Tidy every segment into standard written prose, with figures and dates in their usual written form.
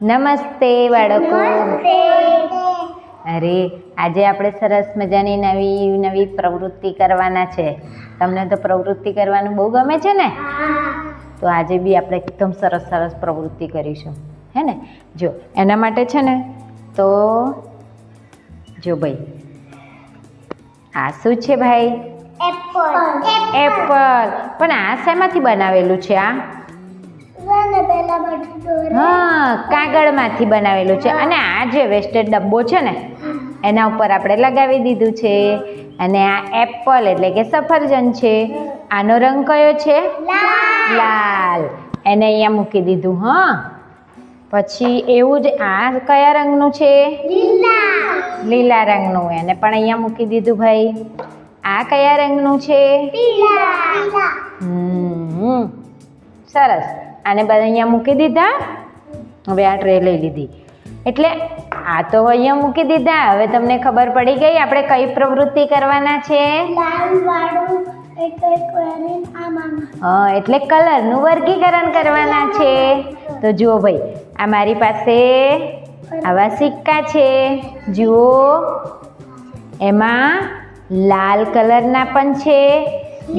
નમસ્તે બાળકો. અરે આજે આપણે સરસ મજાની નવી પ્રવૃત્તિ કરવાના છે. તમને તો પ્રવૃત્તિ કરવાનું બહુ ગમે છે ને? તો આજે બી આપણે એકદમ સરસ પ્રવૃત્તિ કરીશું, હે ને? જો એના માટે છે ને, તો જો ભાઈ આ શું છે ભાઈ? એપલ. પણ આ શેમાંથી બનાવેલું છે? હા, કાગળમાંથી બનાવેલું છે. અને આ જે વેસ્ટેડ ડબ્બો છે ને એના ઉપર આપણે લગાવી દીધું છે. અને આ એપલ એટલે કે સફરજન છે. આનો રંગ કયો છે? લાલ. એને અહીંયા મૂકી દીધું. હા, પછી એવું જ આ કયા રંગનું છે? લીલા રંગનું. એને પણ અહીંયા મૂકી દીધું ભાઈ. આ કયા રંગનું છે? સરસ. આને બધા અહીંયા મૂકી દીધા. હવે આ ટ્રે લઈ લીધી. એટલે આ તો અહીંયા મૂકી દીધા. હવે તમને ખબર પડી ગઈ આપણે કઈ પ્રવૃત્તિ કરવાના છે? હા, એટલે કલરનું વર્ગીકરણ કરવાના છે. તો જુઓ ભાઈ, આ મારી પાસે આવા સિક્કા છે. જુઓ, એમાં લાલ કલરના પણ છે,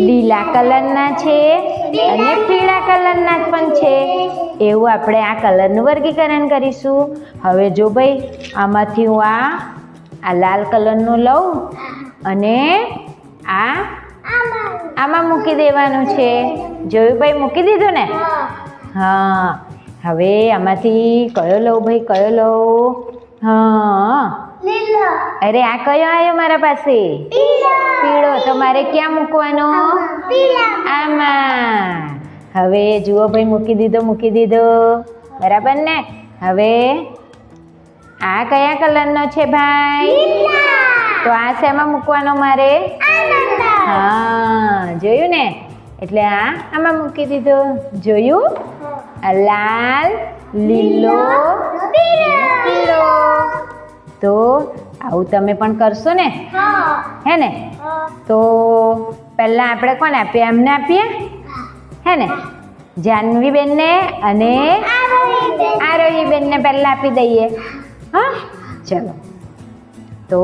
લીલા કલરના છે અને પીળા કલરના પણ છે. એવું આપણે આ કલરનું વર્ગીકરણ કરીશું. હવે જો ભાઈ, આમાંથી હું આ લાલ કલરનું લઉં અને આમાં મૂકી દેવાનું છે. જોયું ભાઈ? મૂકી દીધું ને? હા. હવે આમાંથી કયો લઉં ભાઈ? કયો લઉં? હા, અરે આ કયો આવ્યો મારા પાસે? પીળો. તો મારે ક્યાં મૂકવાનો? આમાં. હવે જુઓ ભાઈ, મૂકી દીધો. બરાબર ને? હવે આ કયા કલરનો છે ભાઈ? તો આ શેમાં મૂકવાનો મારે? હા, જોયું ને? એટલે આમાં મૂકી દીધો. જોયું? લાલ, લીલો, પીળો. તો આવું તમે પણ કરશો ને? હે ને? તો પહેલા આપણે કોને આપીએ? એમને આપીએ, હે ને? જાનવીબેનને અને આરોહીબેનને પહેલા આપી દઈએ. હા, ચલો. તો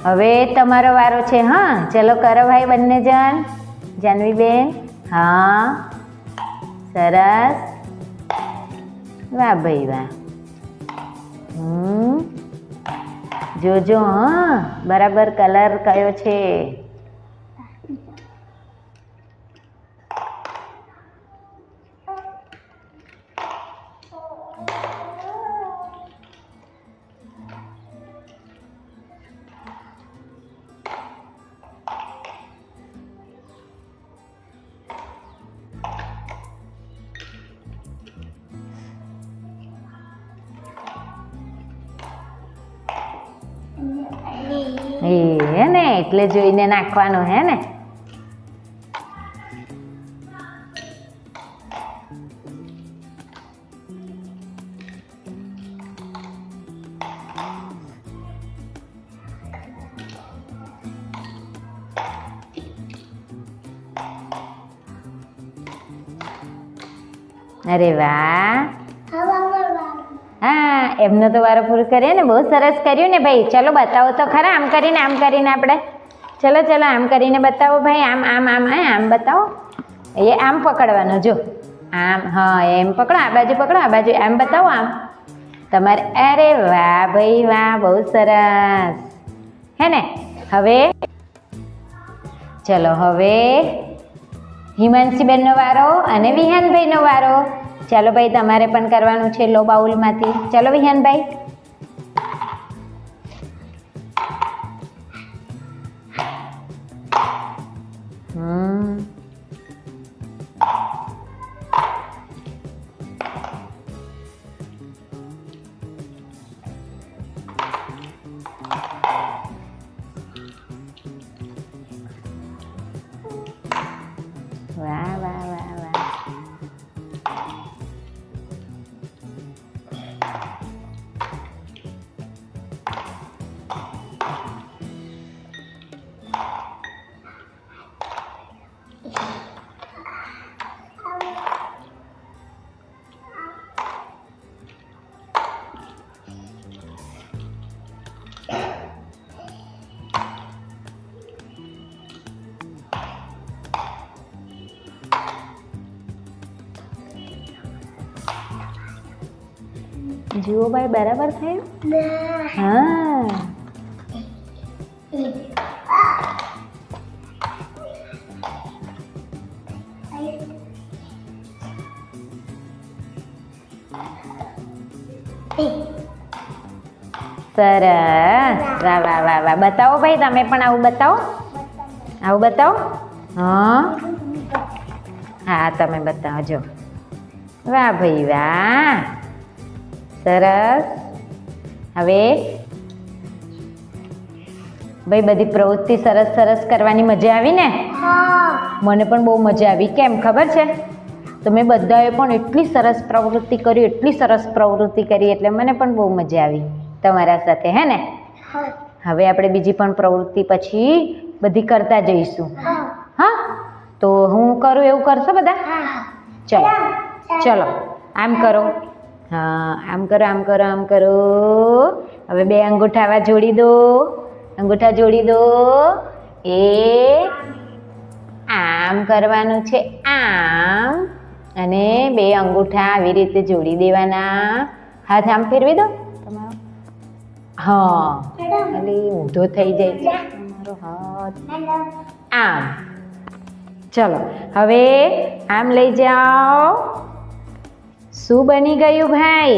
હવે તમારો વારો છે. હા, ચલો કરો ભાઈ બંને જણ. જાનવીબેન. હા, સરસ. વાહ ભાઈ વાહ. જોજો હા, બરાબર કલર કયો છે? હે ને? એટલે જોઈને નાખવાનું, હે ને? અરે વાહ. હા, એમનો તો વારો પૂરો કરીએ ને. બહુ સરસ કર્યું ને ભાઈ. ચલો બતાવો તો ખરા. આમ કરીને આપણે. ચલો આમ કરીને બતાવો ભાઈ. આમ બતાવો. એ આમ પકડવાનું. જો આમ. હા, એમ પકડો. આ બાજુ પકડો. આ બાજુ આમ બતાવો. આમ તમારે. અરે વાહ ભાઈ વાહ, બહુ સરસ. હે ને? હવે ચલો, હવે હિમાંશીબેનનો વારો અને વિહાનભાઈનો વારો. ચાલો ભાઈ, તમારે પણ કરવાનું છે. લો બાઉલમાંથી. ચાલો વિહાનભાઈ. વાહ વાહ વાહ વાહ. જુઓ ભાઈ બરાબર થયું હા સરસ વાહ વાહ વાહ વાહ બતાવો ભાઈ તમે પણ આવું બતાવો હા હા તમે બતાવજો વાહ ભાઈ વાહ સરસ હવે ભાઈ બધી પ્રવૃત્તિ સરસ સરસ કરવાની મજા આવી ને મને પણ બહુ મજા આવી કેમ ખબર છે તમે બધાએ પણ એટલી સરસ પ્રવૃત્તિ કરી એટલે મને પણ બહુ મજા આવી તમારા સાથે હે ને હવે આપણે બીજી પણ પ્રવૃત્તિ પછી બધી કરતા જઈશું હા તો હું કરું એવું કરશો બધા ચલો આમ કરો હા આમ કરો હવે બે અંગૂઠા આવા જોડી દો આમ કરવાનું છે આમ અને બે અંગૂઠા આવી રીતે જોડી દેવાના હાથ આમ ફેરવી દો તમારો હા એટલે ઊંધો થઈ જાય છે તમારો હાથ આમ ચલો હવે આમ લઈ જાઓ શું બની ગયું ભાઈ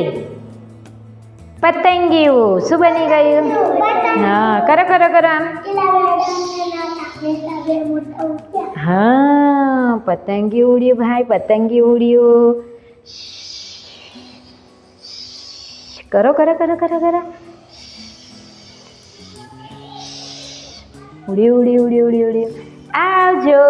પતંગિયું શું બની ગયું હા કરો આમ હા પતંગિયું ઉડ્યું ભાઈ પતંગિયું ઉડ્યું કરો ઉડ્યું આવજો